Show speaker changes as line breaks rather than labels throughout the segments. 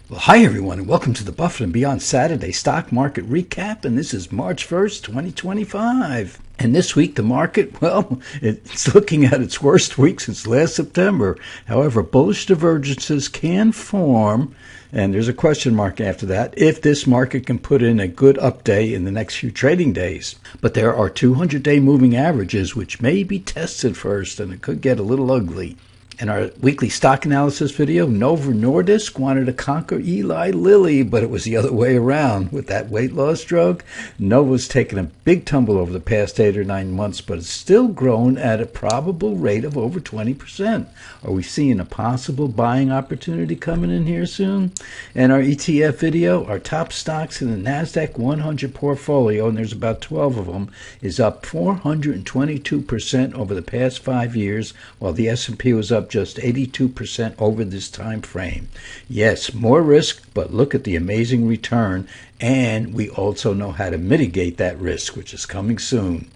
Well, hi everyone, and welcome to the Buffett and Beyond Saturday Stock Market Recap, and this is March 1st, 2025. And this week the market, well, it's looking at its worst week since last September. However, bullish divergences can form, and there's a question mark after that, if this market can put in a good up day in the next few trading days. But there are 200-day moving averages which may be tested first, and it could get a little ugly. In our weekly stock analysis video, Novo Nordisk wanted to conquer Eli Lilly, but it was the other way around. With that weight loss drug, Novo's taken a big tumble over the past 8 or 9 months, but it's still grown at a probable rate of over 20%. Are we seeing a possible buying opportunity coming in here soon? In our ETF video, our top stocks in the NASDAQ 100 portfolio, and there's about 12 of them, is up 422% over the past 5 years, while the S&P was up just 82% over this time frame. Yes, more risk, but look at the amazing return, and we also know how to mitigate that risk, which is coming soon.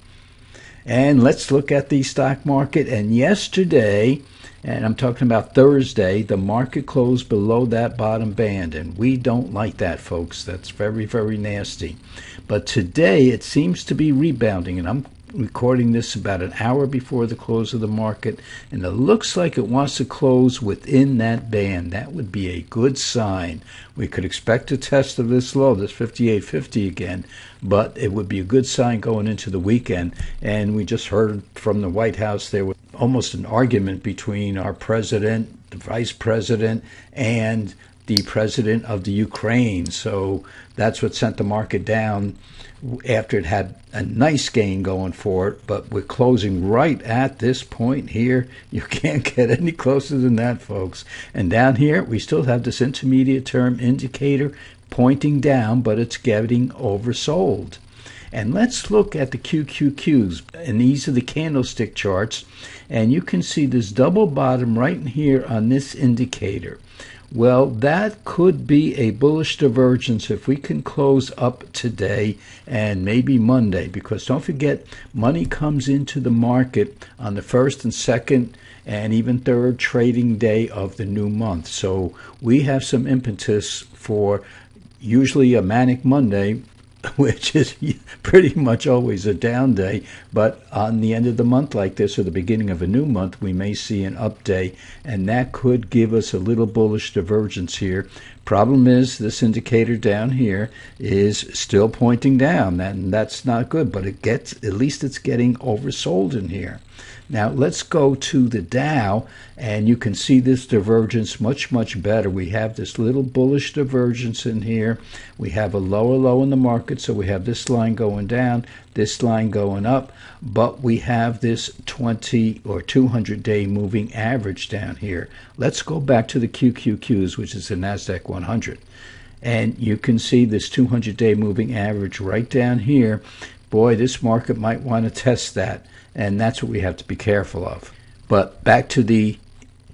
And let's look at the stock market. And yesterday, and I'm talking about Thursday, the market closed below that bottom band, and we don't like that, folks. That's very, very nasty. But today it seems to be rebounding, and I'm recording this about an hour before the close of the market, and it looks like it wants to close within that band. That would be a good sign. We could expect a test of this low, this 58.50 again, but it would be a good sign going into the weekend. And we just heard from the White House there was almost an argument between our president, the vice president, and the president of the Ukraine. So that's what sent the market down after it had a nice gain going for it, but we're closing right at this point here. You can't get any closer than that, folks. And down here, we still have this intermediate term indicator pointing down, but it's getting oversold. And let's look at the QQQs, and these are the candlestick charts, and you can see this double bottom right in here on this indicator. Well, that could be a bullish divergence if we can close up today and maybe Monday, because don't forget, money comes into the market on the first and second and even third trading day of the new month. So we have some impetus for usually a manic Monday, which is pretty much always a down day, but on the end of the month like this or the beginning of a new month, we may see an up day, and that could give us a little bullish divergence here. Problem is, this indicator down here is still pointing down, and that's not good, but at least it's getting oversold in here. Now let's go to the Dow, and you can see this divergence much, much better. We have this little bullish divergence in here. We have a lower low in the market, so we have this line going down, this line going up, but we have this 20 or 200-day moving average down here. Let's go back to the QQQs, which is the NASDAQ 100. And you can see this 200-day moving average right down here. Boy, this market might want to test that, and that's what we have to be careful of. But back to the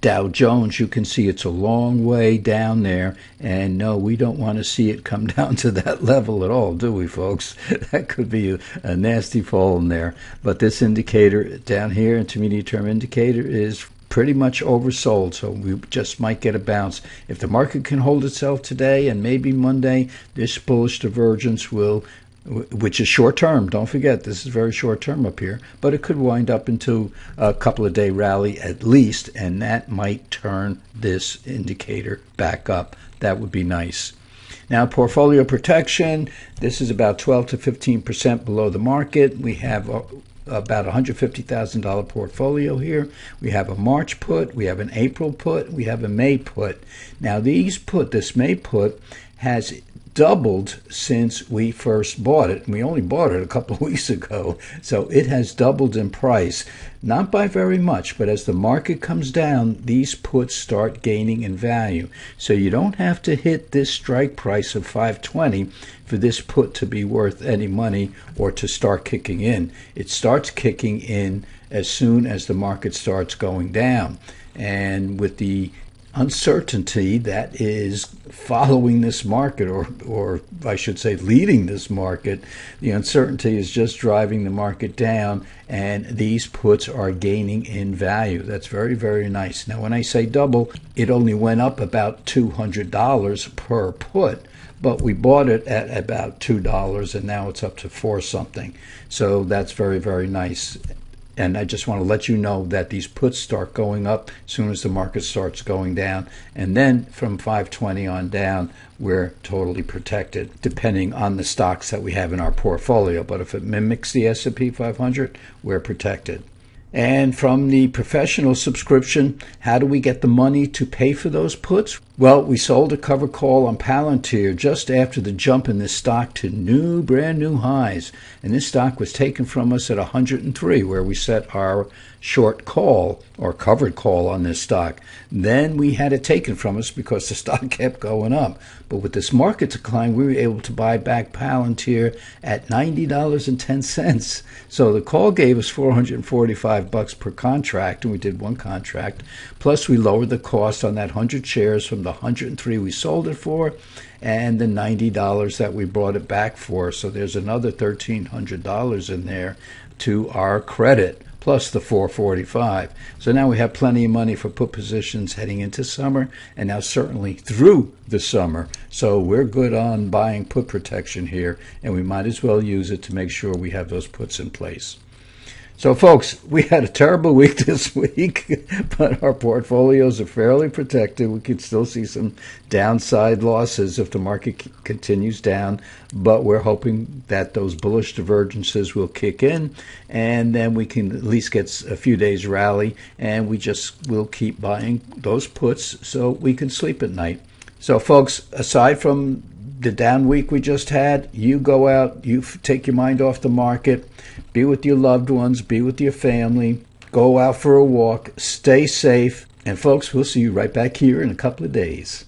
Dow Jones, you can see it's a long way down there, and no, we don't want to see it come down to that level at all, do we, folks? That could be a nasty fall in there. But this indicator down here, intermediate term indicator, is pretty much oversold, so we just might get a bounce. If the market can hold itself today and maybe Monday, this bullish divergence will, which is short term, don't forget, this is very short term up here, but it could wind up into a couple of day rally at least, and that might turn this indicator back up. That would be nice. Now, portfolio protection, this is about 12 to 15% below the market. We have about $150,000 portfolio here. We have a March put, we have an April put, we have a May put. Now this May put has doubled since we first bought it. We only bought it a couple of weeks ago, so it has doubled in price. Not by very much, but as the market comes down, these puts start gaining in value. So you don't have to hit this strike price of 520 for this put to be worth any money or to start kicking in. It starts kicking in as soon as the market starts going down. And with the uncertainty that is following this market, or I should say leading this market. The uncertainty is just driving the market down, and these puts are gaining in value. That's very, very nice. Now, when I say double, it only went up about $200 per put, but we bought it at about $2, and now it's up to 4 something. So that's very, very nice. And I just want to let you know that these puts start going up as soon as the market starts going down. And then from 520 on down, we're totally protected, depending on the stocks that we have in our portfolio. But if it mimics the S&P 500, we're protected. And from the professional subscription, how do we get the money to pay for those puts? Well, we sold a cover call on Palantir just after the jump in this stock to brand new highs. And this stock was taken from us at 103, where we set our short call or covered call on this stock. Then we had it taken from us because the stock kept going up. But with this market decline, we were able to buy back Palantir at $90.10. So the call gave us $445 per contract, and we did one contract. Plus, we lowered the cost on that 100 shares from the 103 we sold it for and the $90 that we brought it back for. So there's another $1,300 in there to our credit, plus the 445. So now we have plenty of money for put positions heading into summer, and now certainly through the summer. So we're good on buying put protection here, and we might as well use it to make sure we have those puts in place. So, folks, we had a terrible week this week, but our portfolios are fairly protected. We could still see some downside losses if the market continues down, but we're hoping that those bullish divergences will kick in, and then we can at least get a few days rally, and we just will keep buying those puts so we can sleep at night. So, folks, aside from the down week we just had, you go out, you take your mind off the market, be with your loved ones, be with your family, go out for a walk, stay safe, and folks, we'll see you right back here in a couple of days.